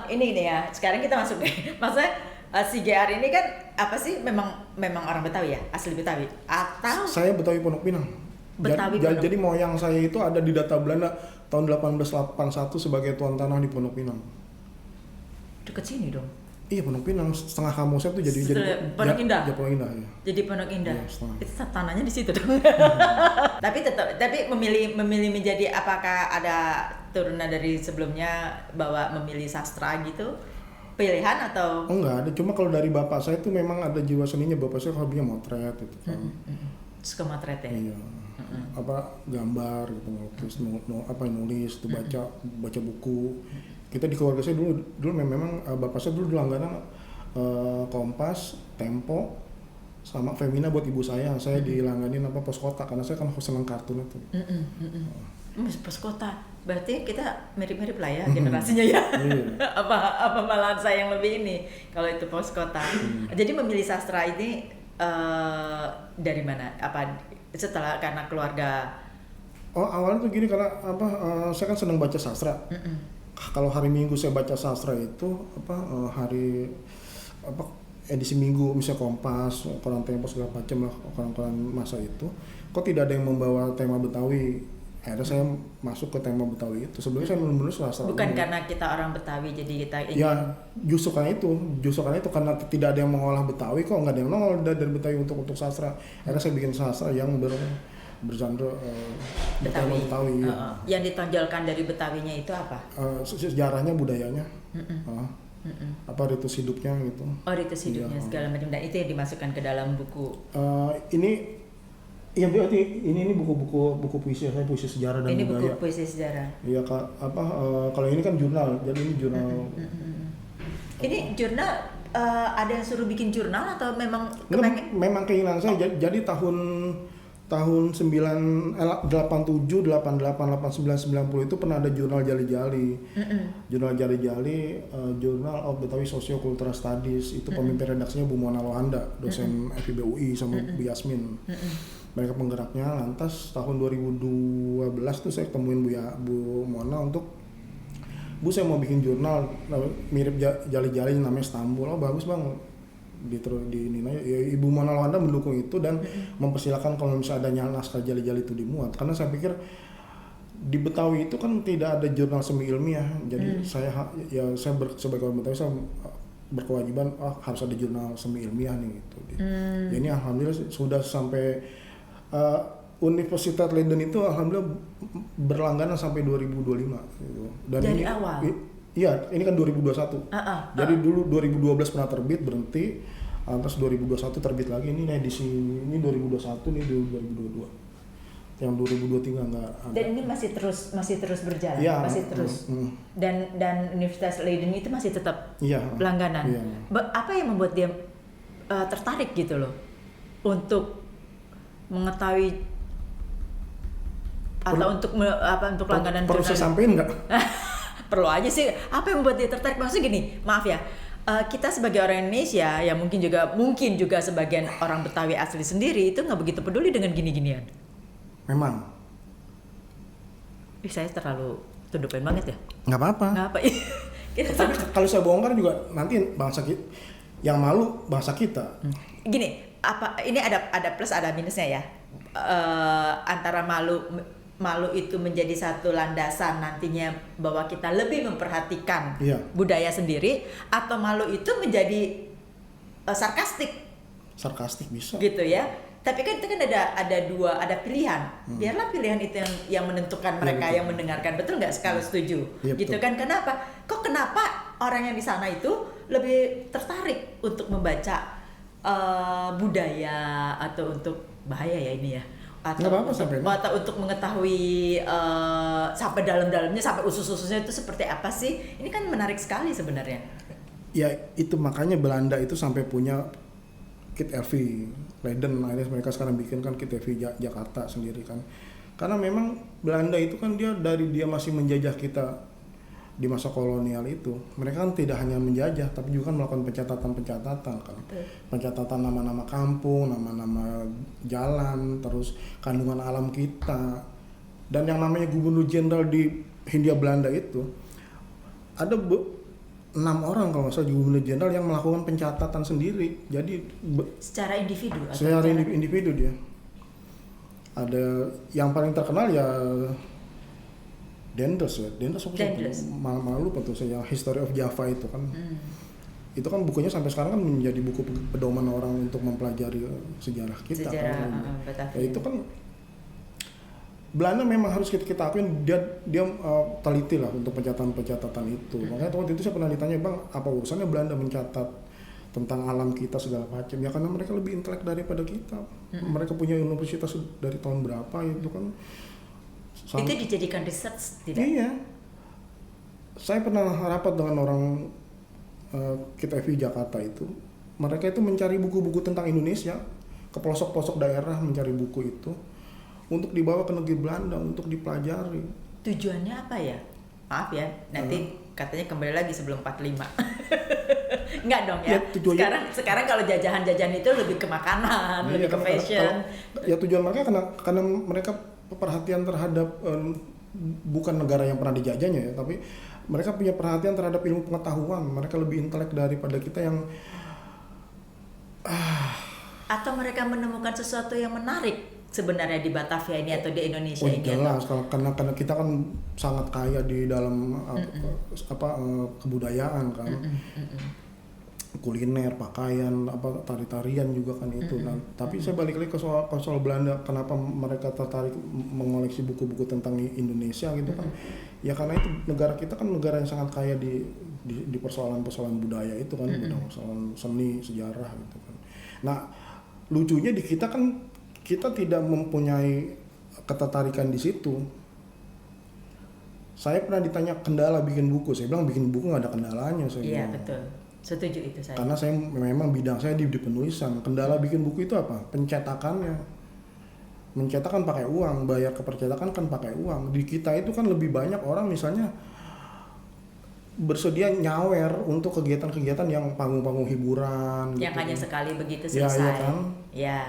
ini nih ya, sekarang kita masuk nih. Maksudnya si GR ini kan apa sih memang orang Betawi ya, asli Betawi atau Saya Betawi Pondok Pinang. Betawi Pondok. Jadi moyang saya itu ada di data Belanda tahun 1881 sebagai tuan tanah di Pondok Pinang. Deket sini dong. Iya, Pondok Pinang, setengah kamusnya tuh jadi Pondok Indah. Ya, Pondok Indah ya. Jadi Pondok Indah. Iya, setengah. Itu tanahnya di situ dong. tapi memilih menjadi, apakah ada turunan dari sebelumnya bahwa memilih sastra gitu? Pilihan atau? Oh, enggak ada, cuma kalau dari bapak saya tuh memang ada jiwa seninya. Bapak saya hobinya motret gitu kan. Suka motret ya? Iya. Apa gambar gitu, terus nulis tuh, baca buku. Kita di keluarga saya dulu memang bapak saya dulu langganan Kompas, Tempo, sama Femina buat ibu saya. Saya dilangganin Pos Kota karena saya kan senang kartun itu. Pos Kota, berarti kita mirip-mirip lah ya generasinya ya. apa malahan saya yang lebih ini kalau itu Pos Kota. Jadi memilih sastra ini dari mana? Apa setelah karena keluarga? Oh, awalnya tuh gini, karena saya kan senang baca sastra. Kalau hari Minggu saya baca sastra itu hari edisi Minggu, misalnya Kompas, koran Tempo segala macam lah, koran-koran masa itu, kok tidak ada yang membawa tema Betawi. Akhirnya saya masuk ke tema Betawi itu. Sebelumnya saya menulis sastra. Bukan karena kita orang Betawi jadi kita ingin. Ya, justru karena itu karena tidak ada yang mengolah Betawi, kok nggak ada yang nongol dari Betawi untuk sastra. Akhirnya saya bikin sastra yang bergenre Betawi. Yang ditonjolkan dari Betawinya itu apa? Sejarahnya, budayanya, apa ritus hidupnya gitu. Oh, ritus hidupnya segala macam, dan itu yang dimasukkan ke dalam buku. Ini buku puisi saya, puisi sejarah dan ini budaya. Ini buku puisi sejarah. Iya, kalau ini kan jurnal, jadi ini jurnal. Ini jurnal ada yang suruh bikin jurnal atau memang memang keinginan saya. Jadi tahun 87, 88, 89, 90 itu pernah ada jurnal Jali-Jali. Jurnal Jali-Jali, Journal of Betawi Socio-Cultural Studies. Itu pemimpin redaksinya Bu Mona Lohanda, dosen FIB UI sama Bu Yasmin. Mereka penggeraknya. Lantas tahun 2012 tuh saya temuin Bu Mona untuk, Bu, saya mau bikin jurnal mirip Jali-Jali namanya Istanbul. Oh, bagus bang. Di ini ya, Ibu Mona Lohanda mendukung itu dan mempersilahkan kalau misalnya ada naskah Jali-Jali itu dimuat, karena saya pikir di Betawi itu kan tidak ada jurnal semi ilmiah. Jadi saya sebagai orang Betawi saya berkewajiban harus ada jurnal semi ilmiah nih gitu. Ya, ini alhamdulillah sudah sampai Universitas Leiden itu alhamdulillah berlangganan sampai 2025 gitu. Dan dari ini, awal. Iya, ini kan 2021. Jadi dulu 2012 pernah terbit, berhenti. Terus 2021 terbit lagi. Ini edisi ini 2021, ini 2022. Yang 2023 enggak ada. Dan ini masih terus berjalan, ya, masih terus. Dan Universitas Leiden itu masih tetap langganan. Iya. Apa yang membuat dia tertarik gitu loh untuk mengetahui atau untuk langganan? Perlu saya sampaikan nggak? Perlu aja sih. Apa yang membuat dia tertarik? Maksudnya gini, maaf ya, kita sebagai orang Indonesia ya mungkin juga sebagian orang Betawi asli sendiri itu nggak begitu peduli dengan gini-ginian. Memang. Saya terlalu tudupan banget ya. Nggak apa-apa. Nggak apa. Tapi kalau saya bongkar juga nanti bangsa kita yang malu, bangsa kita. Gini, ini ada plus ada minusnya ya. Antara malu itu menjadi satu landasan nantinya bahwa kita lebih memperhatikan budaya sendiri, atau malu itu menjadi sarkastik bisa gitu ya. Tapi kan itu kan ada pilihan. Biarlah pilihan itu yang menentukan mereka yang mendengarkan, betul nggak? Kalau setuju gitu kan. Kenapa orang yang di sana itu lebih tertarik untuk membaca budaya, atau untuk bahaya ya ini ya, atau untuk mengetahui sampai dalam-dalamnya, sampai usus-ususnya itu seperti apa sih. Ini kan menarik sekali sebenarnya. Ya itu makanya Belanda itu sampai punya Kit LV Leiden. Akhirnya mereka sekarang bikin kan Kit LV Jakarta sendiri kan. Karena memang Belanda itu kan dia masih menjajah kita di masa kolonial itu, mereka kan tidak hanya menjajah tapi juga kan melakukan pencatatan kan. Pencatatan nama-nama kampung, nama-nama jalan, terus kandungan alam kita. Dan yang namanya Gubernur Jenderal di Hindia Belanda itu ada 6 orang kalau nggak salah gubernur jenderal yang melakukan pencatatan sendiri. Jadi secara individu atau secara individu dia. Ada yang paling terkenal ya Dendels ya. Dendels malah lupa tuh saya, History of Java itu kan. Itu kan bukunya sampai sekarang kan menjadi buku pedoman orang untuk mempelajari sejarah kita. Ya, itu kan Belanda memang harus kita akuin dia teliti lah untuk pencatatan itu. Makanya waktu itu saya pernah ditanya, Bang, apa urusannya Belanda mencatat tentang alam kita segala macam? Ya karena mereka lebih intelek daripada kita. Mereka punya universitas dari tahun berapa itu kan. Itu dijadikan research tidak? Iya. Saya pernah rapat dengan orang kita FI Jakarta itu. Mereka itu mencari buku-buku tentang Indonesia ke pelosok-pelosok daerah, mencari buku itu untuk dibawa ke negeri Belanda untuk dipelajari. Tujuannya apa ya? Maaf ya, nanti katanya kembali lagi sebelum 45. Enggak dong ya. Sekarang kalau jajahan-jajahan itu lebih ke makanan, lebih ke fashion. Ya tujuan mereka karena mereka perhatian terhadap bukan negara yang pernah dijajahnya ya, tapi mereka punya perhatian terhadap ilmu pengetahuan. Mereka lebih intelek daripada kita yang atau mereka menemukan sesuatu yang menarik sebenarnya di Batavia ini atau di Indonesia ini. Jelas, karena kita kan sangat kaya di dalam kebudayaan kan. Kuliner, pakaian, tari-tarian juga kan itu. Nah, tapi saya balik lagi ke soal Belanda, kenapa mereka tertarik mengoleksi buku-buku tentang Indonesia gitu kan. Ya karena itu negara kita kan negara yang sangat kaya di persoalan-persoalan budaya itu kan, persoalan seni, sejarah gitu kan. Nah, lucunya di kita kan kita tidak mempunyai ketertarikan di situ. Saya pernah ditanya kendala bikin buku, saya bilang bikin buku nggak ada kendalanya. Iya betul, setuju itu saya. Karena saya memang bidang saya di penulisan. Kendala bikin buku itu apa? Pencetakannya. Mencetak kan pakai uang, bayar ke percetakan kan pakai uang. Di kita itu kan lebih banyak orang misalnya bersedia nyawer untuk kegiatan-kegiatan yang panggung-panggung hiburan. Yang gitu. Hanya sekali begitu selesai. Ya kan? Ya.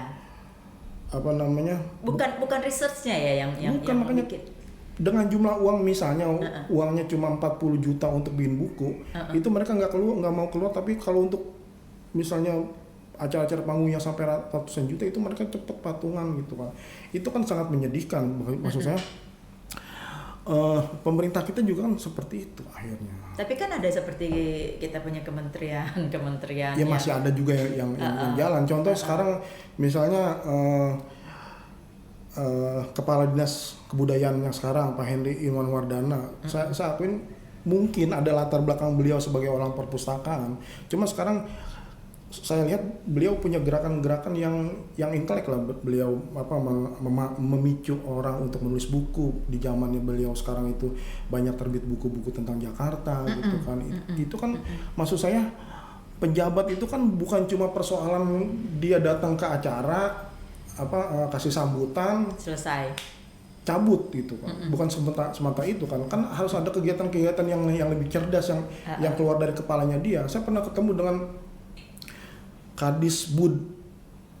Apa namanya? Bukan researchnya ya yang bukan, makanya bikin. Dengan jumlah uang misalnya uangnya cuma 40 juta untuk bikin buku, itu mereka nggak mau keluar, tapi kalau untuk misalnya acara-acara panggungnya sampai ratusan juta itu mereka cepet patungan gitu kan. Itu kan sangat menyedihkan. Maksud saya pemerintah kita juga kan seperti itu akhirnya. Tapi kan ada seperti kita punya kementerian ya masih ada juga yang jalan. Contoh sekarang misalnya Kepala Dinas Kebudayaan yang sekarang Pak Henry Iwan Wardana, saya akuin mungkin ada latar belakang beliau sebagai orang perpustakaan. Cuma sekarang saya lihat beliau punya gerakan-gerakan yang intelek lah. Beliau memicu orang untuk menulis buku. Di zamannya beliau sekarang itu banyak terbit buku-buku tentang Jakarta gitu kan. Itu kan maksud saya pejabat itu kan bukan cuma persoalan dia datang ke acara kasih sambutan selesai cabut gitu kan. Bukan semata itu kan harus ada kegiatan-kegiatan yang lebih cerdas yang keluar dari kepalanya dia. Saya pernah ketemu dengan Kadis Bud,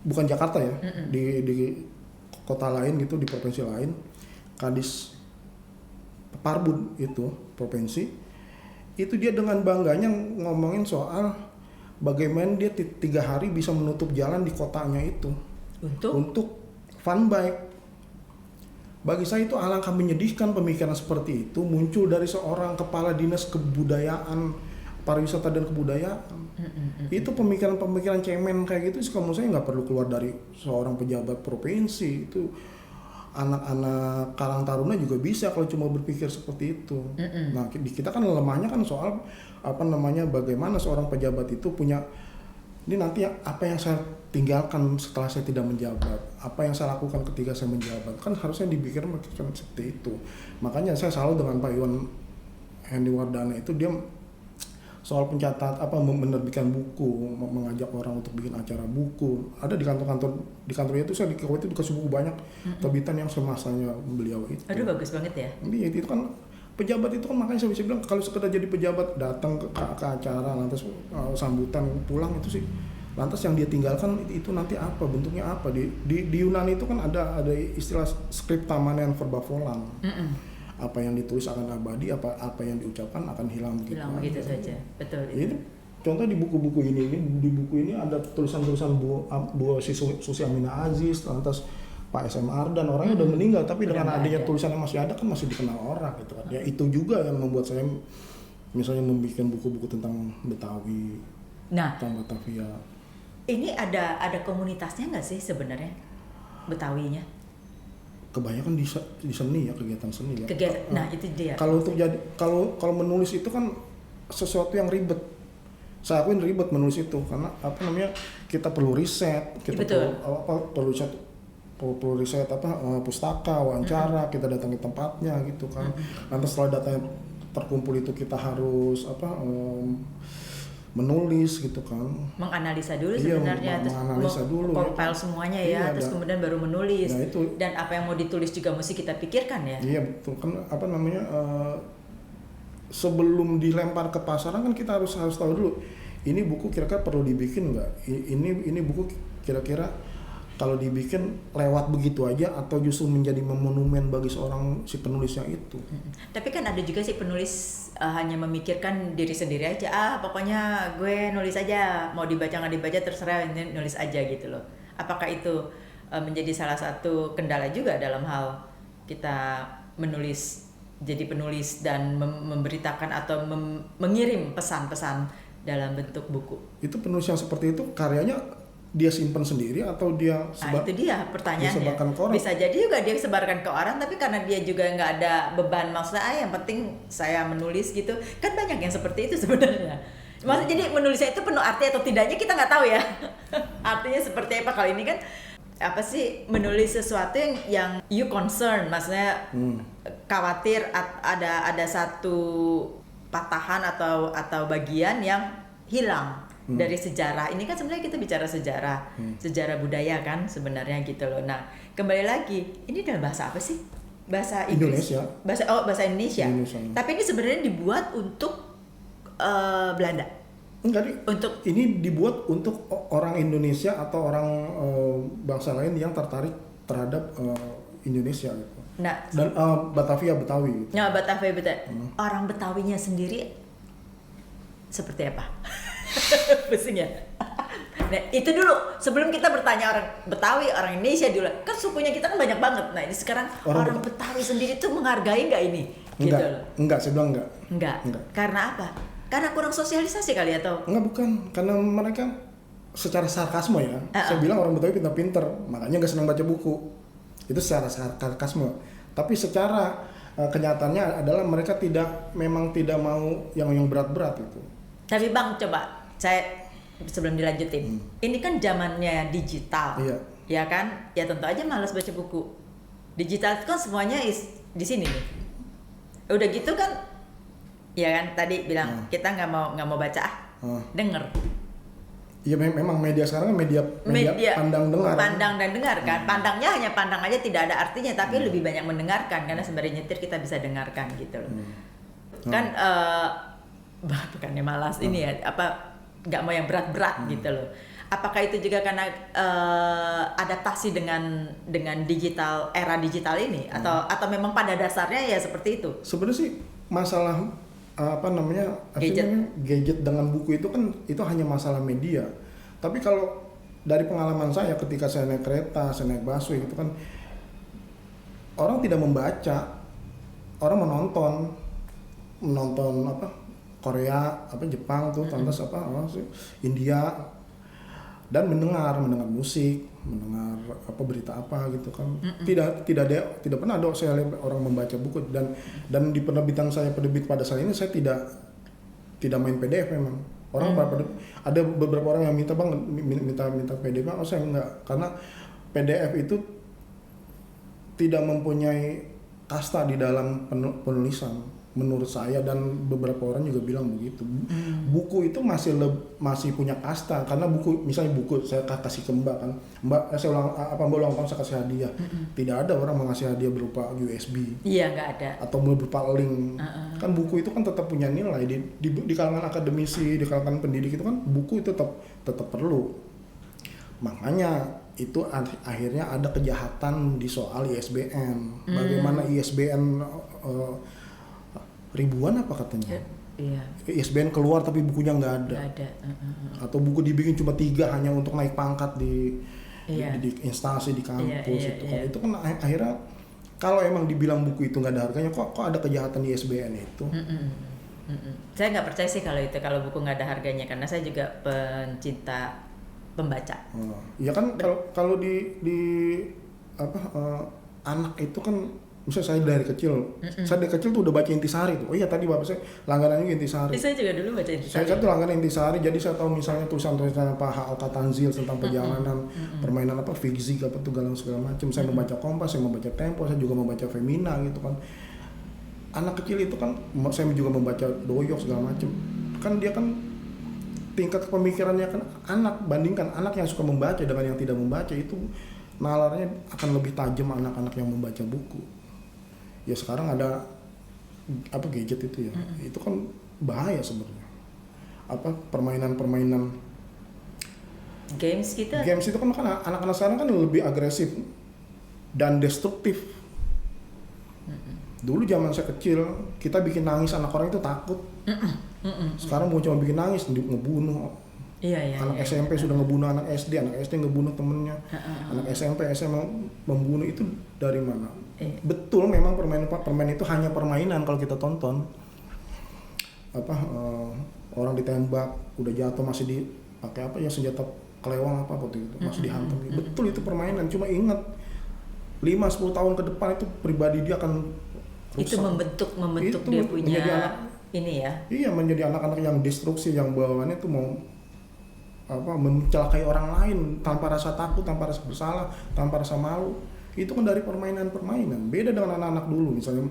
bukan Jakarta ya, di kota lain gitu, di provinsi lain. Kadis Parbud itu provinsi, itu dia dengan bangganya ngomongin soal bagaimana dia 3 hari bisa menutup jalan di kotanya itu untuk fun bike. Bagi saya itu alangkah menyedihkan pemikiran seperti itu muncul dari seorang kepala dinas kebudayaan, pariwisata dan kebudayaan. Itu pemikiran-pemikiran cemen kayak gitu menurut saya nggak perlu keluar dari seorang pejabat provinsi. Itu anak-anak Karang Taruna juga bisa kalau cuma berpikir seperti itu. Nah, di kita kan lemahnya kan soal bagaimana seorang pejabat itu punya ini nanti apa yang saya tinggalkan setelah saya tidak menjabat, apa yang saya lakukan ketika saya menjabat, kan harusnya dipikirkan seperti itu. Makanya saya selalu dengan Pak Iwan Henry Wardana itu dia soal menerbitkan buku, mengajak orang untuk bikin acara buku. Ada di kantornya itu saya di Kuwait itu dikasih buku banyak terbitan yang semasanya beliau itu. Aduh bagus banget ya. Itu kan pejabat itu kan, makanya saya bisa bilang kalau sekedar jadi pejabat datang ke acara lantas sambutan pulang itu sih, lantas yang dia tinggalkan itu nanti apa bentuknya apa. Di Yunani itu kan ada istilah scripta manean verba volant. apa yang ditulis akan abadi, apa yang diucapkan akan hilang begitu saja. Betul itu. Contoh di buku-buku ini ada tulisan-tulisan Bu Susi Aminah Aziz, lantas Pak SM Ardan, orangnya udah meninggal, tapi dengan adanya tulisan yang masih ada kan masih dikenal orang gitu kan. Ya itu juga yang membuat saya misalnya membuat buku-buku tentang Betawi, tentang Batavia. Ini ada komunitasnya nggak sih sebenarnya Betawinya? Kebanyakan di seni ya, kegiatan seni ya. Nah itu dia. Kalau untuk jadi kalau menulis itu kan sesuatu yang ribet. Saya akuin ribet menulis itu karena kita perlu riset, kita perlu riset pustaka, wawancara, kita datangi tempatnya gitu kan. Nanti setelah datanya terkumpul itu kita harus menulis gitu kan, menganalisa dulu sebenarnya, terus compile semuanya ya, terus kemudian baru menulis. Nah, dan apa yang mau ditulis juga mesti kita pikirkan ya. Iya betul kan, sebelum dilempar ke pasaran kan kita harus tahu dulu ini buku kira-kira perlu dibikin nggak, ini buku kira-kira kalau dibikin lewat begitu aja atau justru menjadi monumen bagi seorang si penulisnya itu. Tapi kan ada juga si penulis hanya memikirkan diri sendiri aja, pokoknya gue nulis aja, mau dibaca nggak dibaca terserah, nulis aja gitu loh. Apakah itu menjadi salah satu kendala juga dalam hal kita menulis, jadi penulis dan memberitakan atau mengirim pesan-pesan dalam bentuk buku? Itu penulis yang seperti itu karyanya dia simpan sendiri atau dia itu dia pertanyaannya. Bisa jadi juga dia sebarkan ke orang, tapi karena dia juga nggak ada beban, maksudnya yang penting saya menulis gitu kan, banyak yang seperti itu sebenarnya. Maksudnya jadi menulisnya itu penuh arti atau tidaknya kita nggak tahu ya. Artinya seperti apa. Kalau ini kan apa sih, menulis sesuatu yang you concern, maksudnya khawatir ada satu patahan atau bagian yang hilang dari sejarah. Ini kan sebenarnya kita bicara sejarah budaya kan sebenarnya gitu loh. Nah, kembali lagi, ini dalam bahasa apa sih? Bahasa Inggris. Indonesia. Bahasa Indonesia. Tapi ini sebenarnya dibuat untuk Belanda. Enggak, ini dibuat untuk orang Indonesia atau orang bangsa lain yang tertarik terhadap Indonesia gitu. Nah, dan Betawi. Nah, Betawi. Orang Betawinya sendiri seperti apa? Pusing ya. Nah, itu dulu sebelum kita bertanya orang Betawi, orang Indonesia dulu. Kan sukunya kita kan banyak banget. Nah, ini sekarang orang Betawi sendiri tuh menghargai nggak ini? Enggak, saya bilang enggak. Karena apa? Karena kurang sosialisasi kali atau? Enggak, bukan. Karena mereka secara sarkasme ya. Saya bilang orang Betawi pintar-pintar, makanya nggak senang baca buku. Itu secara sarkasme. Tapi secara kenyataannya adalah mereka memang tidak mau yang berat-berat itu. Tapi Bang, coba saya sebelum dilanjutin. Ini kan zamannya digital. Iya. Ya kan? Ya tentu aja malas baca buku. Digital itu kan semuanya di sini nih. Udah gitu kan, ya kan tadi bilang kita nggak mau baca, denger. Iya, memang media sekarang media pandang dan dengar kan. Pandangnya hanya pandang aja, tidak ada artinya, tapi lebih banyak mendengarkan karena sembari nyetir kita bisa dengarkan gitu loh. Kan bukannya malas ini ya, nggak mau yang berat-berat gitu loh. Apakah itu juga karena adaptasi dengan digital, era digital ini, atau memang pada dasarnya ya seperti itu? Sebenarnya sih masalah gadget dengan buku itu kan itu hanya masalah media. Tapi kalau dari pengalaman saya ketika saya naik kereta, saya naik busway itu kan orang tidak membaca, orang menonton Korea, Jepang tuh, lantas India, dan mendengar musik, mendengar berita gitu kan. Tidak pernah ada saya lihat orang membaca buku, dan di penerbitan saya, penerbit pada saat ini saya tidak main PDF memang. Orang ada beberapa orang yang minta PDF, saya enggak, karena PDF itu tidak mempunyai kasta di dalam penulisan. Menurut saya dan beberapa orang juga bilang begitu. Buku itu masih punya kasta, karena misalnya buku saya kasih ke Mbak kan, Mbak saya ulang tahun saya kasih hadiah. Tidak ada orang mengasih hadiah berupa USB. Iya, nggak ada. Atau berupa link. Kan buku itu kan tetap punya nilai di kalangan akademisi, di kalangan pendidik itu kan buku itu tetap perlu. Makanya itu akhirnya ada kejahatan di soal ISBN. Bagaimana ISBN ribuan apa katanya? Iya. ISBN keluar tapi bukunya nggak ada. Atau buku dibikin cuma 3 hanya untuk naik pangkat di instansi di kampus itu kan. Itu kan akhirnya kalau emang dibilang buku itu nggak ada harganya, kok ada kejahatan di ISBN itu? Saya nggak percaya sih kalau buku nggak ada harganya, karena saya juga pencinta pembaca. Ya kan kalau di anak itu kan, misalnya saya dari kecil tuh udah baca Intisari tuh. Oh iya, tadi bapak saya langganannya Intisari. Saya juga dulu baca Intisari. Saya kan tuh langganan Intisari, jadi saya tahu misalnya tulisan-tulisan Pak Al-Katanzil tentang perjalanan, permainan Fizik apa tuh segala macam. Saya membaca Kompas, saya membaca Tempo, saya juga membaca Femina gitu kan. Anak kecil itu kan, saya juga membaca Doyok segala macam. Kan dia kan tingkat pemikirannya kan bandingkan anak yang suka membaca dengan yang tidak membaca, itu nalarnya akan lebih tajam anak-anak yang membaca buku. Ya sekarang ada gadget itu ya, itu kan bahaya sebenarnya. Permainan games itu kan anak-anak sekarang kan lebih agresif dan destruktif. Dulu zaman saya kecil, kita bikin nangis anak orang itu takut. Sekarang bukan cuma bikin nangis, ngebunuh. Anak SMP sudah ngebunuh anak SD ngebunuh temennya. Anak SMP, SMA membunuh, itu dari mana? Betul, memang permainan itu hanya permainan kalau kita tonton. Orang ditembak, udah jatuh masih dipakai senjata kelewang waktu itu, masih dihantam. Betul, itu permainan. Cuma ingat 5-10 tahun ke depan itu pribadi dia akan rusak. Itu membentuk dia punya ini ya. Iya, menjadi anak-anak yang destruksi, yang bawaannya tuh mau mencelakai orang lain tanpa rasa takut, tanpa rasa bersalah, tanpa rasa malu. Itu kan dari permainan. Beda dengan anak-anak dulu, misalnya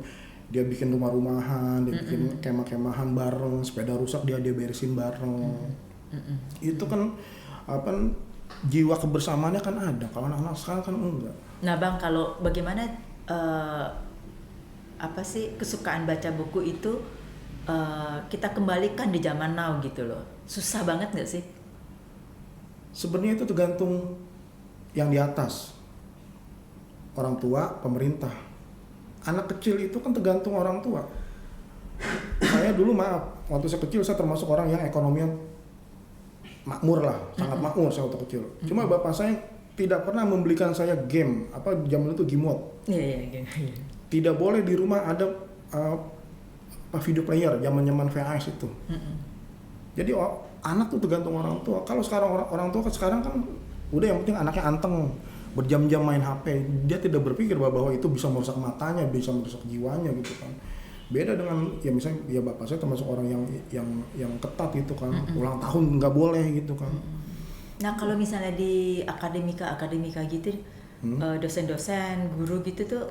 dia bikin rumah-rumahan, dia bikin kemah-kemahan bareng, sepeda rusak dia beresin bareng. Itu kan jiwa kebersamaannya kan ada. Kalau anak-anak sekarang kan enggak. Nah Bang, kalau bagaimana kesukaan baca buku itu kita kembalikan di zaman now gitu loh. Susah banget nggak sih? Sebenarnya itu tergantung yang di atas, orang tua, pemerintah. Anak kecil itu kan tergantung orang tua. Saya dulu waktu saya kecil saya termasuk orang yang ekonominya makmur lah, sangat makmur saya waktu kecil. Cuma bapak saya tidak pernah membelikan saya game, zaman itu Gimot. Iya. Tidak boleh di rumah ada video player, zaman VHS itu. Jadi anak tuh tergantung orang tua. Kalau sekarang orang tua sekarang kan udah, yang penting anaknya anteng, berjam-jam main HP. Dia tidak berpikir bahwa itu bisa merusak matanya, bisa merusak jiwanya gitu kan. Beda dengan misalnya bapak saya termasuk orang yang ketat gitu kan. Ulang tahun nggak boleh gitu kan. Nah kalau misalnya di akademika gitu, dosen-dosen, guru gitu tuh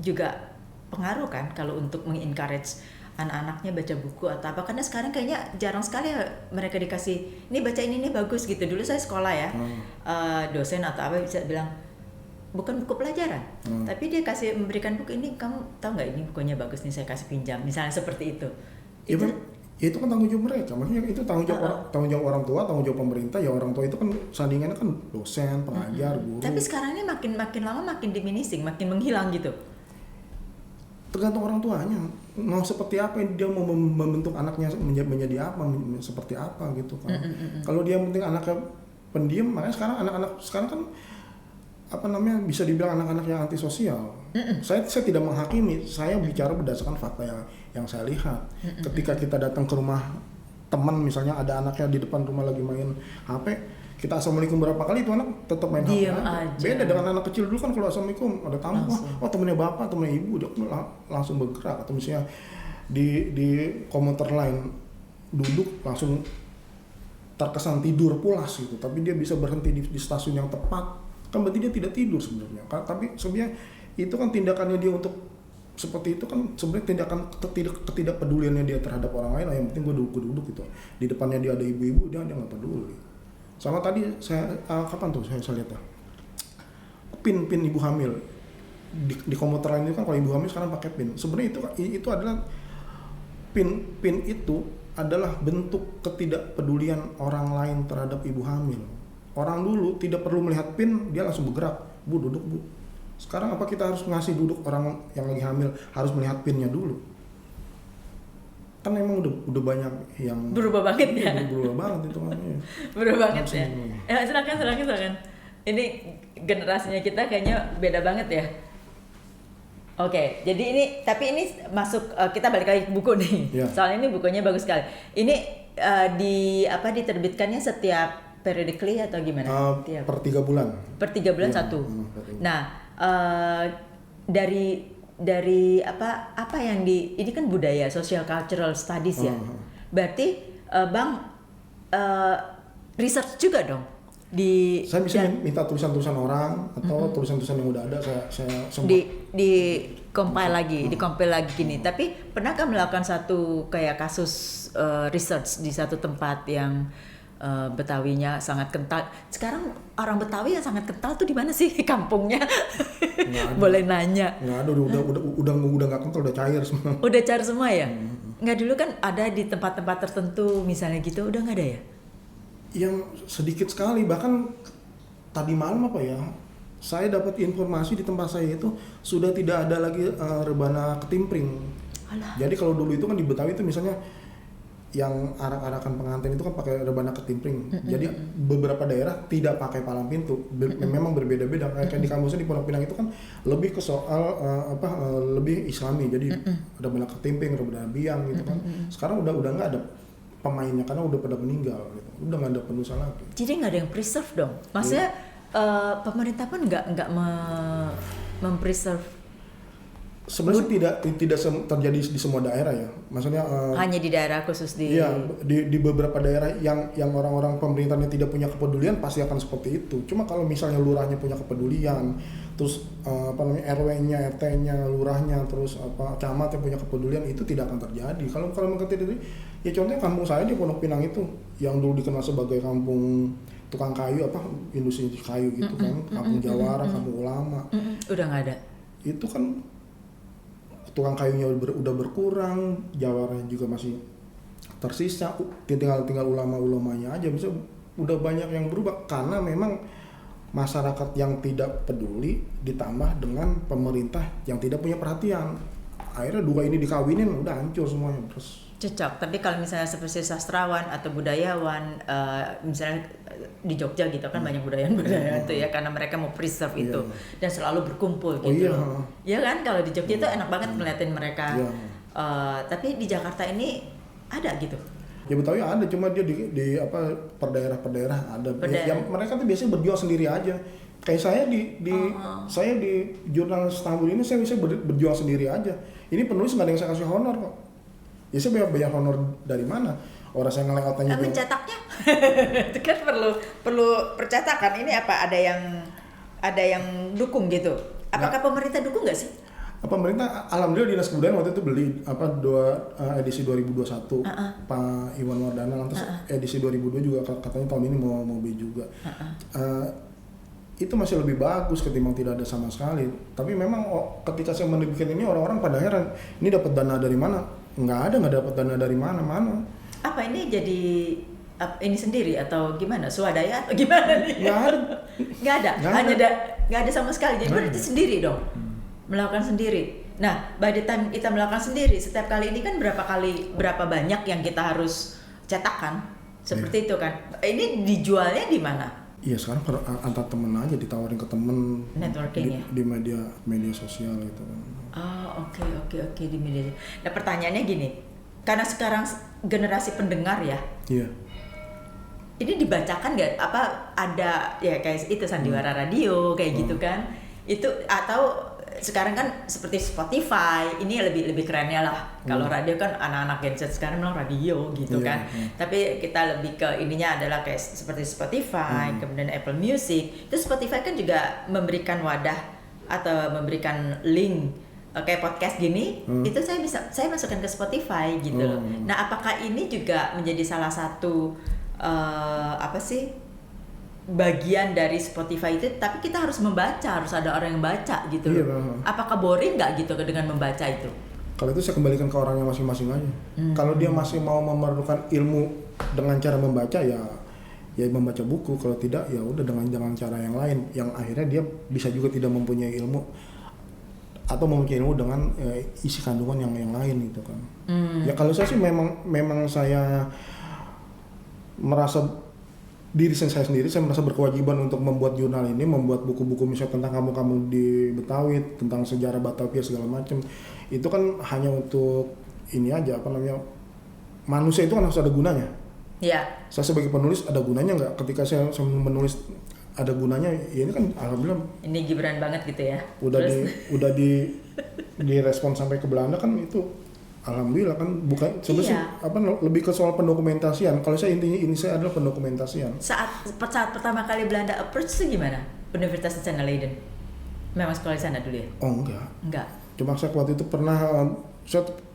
juga pengaruh kan kalau untuk mengencourage anak-anaknya baca buku atau apa, karena sekarang kayaknya jarang sekali mereka dikasih ini baca ini bagus gitu. Dulu saya sekolah ya, dosen atau apa bisa bilang bukan buku pelajaran, tapi dia memberikan buku ini, kamu tahu nggak ini bukunya bagus nih, saya kasih pinjam, misalnya seperti itu. Itu kan tanggung jawab mereka, maksudnya itu tanggung jawab orang tua, tanggung jawab pemerintah. Ya orang tua itu kan sandingannya kan dosen, pengajar, guru. Tapi sekarang ini makin lama makin diminishing, makin menghilang gitu. Tergantung orang tuanya mau seperti apa, dia mau membentuk anaknya menjadi apa, seperti apa gitu kan. Kalau dia penting anaknya pendiam, makanya sekarang anak-anak sekarang kan bisa dibilang anak-anak yang antisosial. Saya tidak menghakimi, saya bicara berdasarkan fakta yang saya lihat. Ketika kita datang ke rumah teman, misalnya ada anaknya di depan rumah lagi main HP, kita assalamualaikum berapa kali, itu anak tetap main HP aja. Beda dengan anak kecil dulu kan, kalau assalamualaikum ada tamu, temennya bapak, temennya ibu, dia langsung bergerak. Atau misalnya di komuter lain duduk langsung terkesan tidur pulas gitu, tapi dia bisa berhenti di stasiun yang tepat, kan berarti dia tidak tidur sebenarnya. Tapi sebenarnya itu kan tindakannya dia untuk seperti itu kan sebenarnya tindakan ketidakpeduliannya dia terhadap orang lain. Yang penting gue duduk gitu, di depannya dia ada ibu-ibu, dia nggak peduli. Sama tadi saya kapan tuh saya lihat pin ibu hamil di komuter lain itu kan, kalau ibu hamil sekarang pakai pin. Sebenarnya itu adalah pin itu adalah bentuk ketidakpedulian orang lain terhadap ibu hamil. Orang dulu tidak perlu melihat pin, dia langsung bergerak. Bu, duduk bu. Sekarang apa kita harus ngasih duduk orang yang lagi hamil harus melihat pinnya dulu? Kan emang udah banyak yang berubah banget ya. Berubah banget itu namanya. Berubah banget ya. Silakan. Ini generasinya kita kayaknya beda banget ya. Oke, jadi tapi ini masuk kita balik lagi ke buku nih. Yeah. Soalnya ini bukunya bagus sekali. Ini diterbitkannya setiap periodically atau gimana? Per 3 bulan. Per 3 bulan ya, satu. Nah, dari apa yang ini kan budaya, social cultural studies ya. Berarti Bang research juga dong saya bisa minta tulisan-tulisan orang atau tulisan-tulisan yang udah ada saya di compile lagi, gini. Tapi pernahkah melakukan satu kayak kasus research di satu tempat yang Betawinya sangat kental? Sekarang orang Betawi yang sangat kental tuh di mana sih kampungnya? Boleh nanya. Nggak ada, udah nggak kental, udah cair semua. Udah cair semua ya? Nggak, dulu kan ada di tempat-tempat tertentu misalnya gitu, udah nggak ada ya? Yang sedikit sekali, bahkan tadi malam saya dapat informasi di tempat saya itu sudah tidak ada lagi rebana ketimpring. Alah. Jadi kalau dulu itu kan di Betawi itu misalnya yang arak-arakan pengantin itu kan pakai rebana ketimpring. Jadi beberapa daerah tidak pakai palang pintu. Memang berbeda-beda. Kayak di kampusnya di Pondok Pinang itu kan lebih ke soal lebih Islami. Jadi rebana ketimpring, rebana biang gitu kan. Sekarang udah nggak ada pemainnya karena udah pada meninggal gitu. Udah nggak ada penulisan lagi. Jadi nggak ada yang preserve dong. Maksudnya pemerintah pun nggak mempreserve. Sebenarnya tidak terjadi di semua daerah ya. Maksudnya hanya di daerah khusus di. Iya, di beberapa daerah yang orang-orang pemerintahnya tidak punya kepedulian pasti akan seperti itu. Cuma kalau misalnya lurahnya punya kepedulian, terus RW-nya, RT-nya, lurahnya, terus camat yang punya kepedulian, itu tidak akan terjadi. Kalau mengerti dari ya contohnya kampung saya di Pondok Pinang itu yang dulu dikenal sebagai kampung tukang kayu, industri kayu gitu kan, kampung Jawara, kampung ulama. Udah nggak ada. Itu kan tukang kayunya udah berkurang, Jawaranya juga masih tersisa, tinggal ulama-ulamanya aja. Bisa udah banyak yang berubah karena memang masyarakat yang tidak peduli ditambah dengan pemerintah yang tidak punya perhatian. Akhirnya dua ini dikawinin udah hancur semuanya terus. Cocok, tapi kalau misalnya seperti sastrawan atau budayawan, misalnya di Jogja gitu kan banyak budaya itu ya, karena mereka mau preserve itu dan selalu berkumpul gitu. Iya kan, kalau di Jogja itu enak banget ngeliatin mereka. Tapi di Jakarta ini ada gitu. Ya Betawi ada, cuma dia di per daerah ada. Ya, mereka tuh biasanya berjual sendiri aja. Kayak saya di jurnal Istanbul ini saya bisa berjual sendiri aja. Ini penulis nggak ada yang saya kasih honor kok. Ya saya bayar honor dari mana? Orang saya ngelayotannya juga. Mencetaknya itu kan perlu percetakan. Ini apa ada yang dukung gitu? Apakah pemerintah dukung nggak sih? Pemerintah, alhamdulillah Dinas Kebudayaan waktu itu beli edisi 2021 Pak Iwan Wardana, lantas edisi 2002 juga katanya tahun ini mau beli juga. Itu masih lebih bagus ketimbang tidak ada sama sekali. Tapi memang ketika saya menerbitkan ini orang-orang pada heran, ini dapat dana dari mana? Nggak dapat dana dari mana-mana. Apa ini jadi ini sendiri atau gimana? Swadaya atau gimana nih? Nggak ada. Nggak ada sama sekali. Jadi berarti sendiri dong. Melakukan sendiri. Nah, by the time kita melakukan sendiri, setiap kali ini kan berapa banyak yang kita harus cetakkan? Seperti itu kan. Ini dijualnya di mana? Iya, sekarang antar temen aja, ditawarin ke temen. Networking di media sosial gitu kan. Oke di media. Nah, pertanyaannya gini. Karena sekarang generasi pendengar ya. Iya. Ini dibacakan nggak? Ada ya kayak itu sandiwara radio kayak gitu kan? Itu atau sekarang kan seperti Spotify, ini lebih kerennya lah. Kalau radio kan anak-anak Gen Z sekarang bilang radio gitu kan. Tapi kita lebih ke ininya adalah kayak seperti Spotify, kemudian Apple Music. Itu Spotify kan juga memberikan wadah atau memberikan link kayak podcast gini. Itu saya masukkan ke Spotify gitu loh. Nah, apakah ini juga menjadi salah satu bagian dari Spotify itu, tapi kita harus membaca, harus ada orang yang baca gitu loh. Apakah boring nggak gitu dengan membaca itu? Kalau itu saya kembalikan ke orangnya masing-masing aja. Kalau dia masih mau memerlukan ilmu dengan cara membaca, ya ya membaca buku, kalau tidak ya udah dengan cara yang lain yang akhirnya dia bisa juga tidak mempunyai ilmu atau mempunyai ilmu dengan isi kandungan yang lain gitu kan. Ya kalau saya sih memang saya merasa diri saya sendiri, saya merasa berkewajiban untuk membuat jurnal ini, membuat buku-buku misalnya tentang kampung-kampung di Betawi, tentang sejarah Batavia segala macam. Itu kan hanya untuk ini aja, apa namanya, manusia itu kan harus ada gunanya. Iya. Saya sebagai penulis ada gunanya nggak? Ketika saya menulis ada gunanya, ya ini kan alhamdulillah. Ini Gibran banget gitu ya. Udah di respon sampai ke Belanda kan itu. Alhamdulillah kan, bukan sebenarnya lebih ke soal pendokumentasian. Kalau saya ini saya adalah pendokumentasian. Saat pertama kali Belanda approach itu gimana? Universitas di sana Leiden. Memang sekolah di sana dulu ya? Oh enggak. Enggak. Cuma saya waktu itu pernah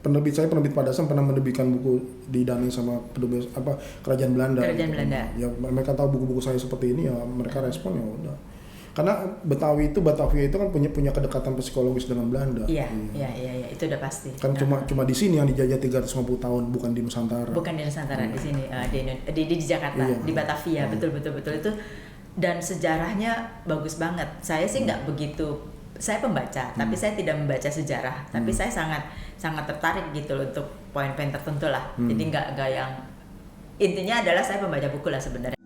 penerbit Padasam pernah menerbitkan buku didanai sama kerajaan Belanda. Kerajaan Belanda. Ya mereka tahu buku-buku saya seperti ini, ya mereka respon, ya udah. Karena Batavia itu kan punya kedekatan psikologis dengan Belanda. Iya, itu udah pasti. Kan cuma di sini yang dijajah 350 tahun, bukan di Nusantara. Bukan di Nusantara, di sini di Jakarta, iya, di Batavia, betul itu. Dan sejarahnya bagus banget. Saya sih nggak begitu, saya pembaca, tapi saya tidak membaca sejarah. Tapi saya sangat tertarik gitu loh untuk poin-poin tertentu lah. Jadi nggak yang intinya adalah saya pembaca buku lah sebenarnya.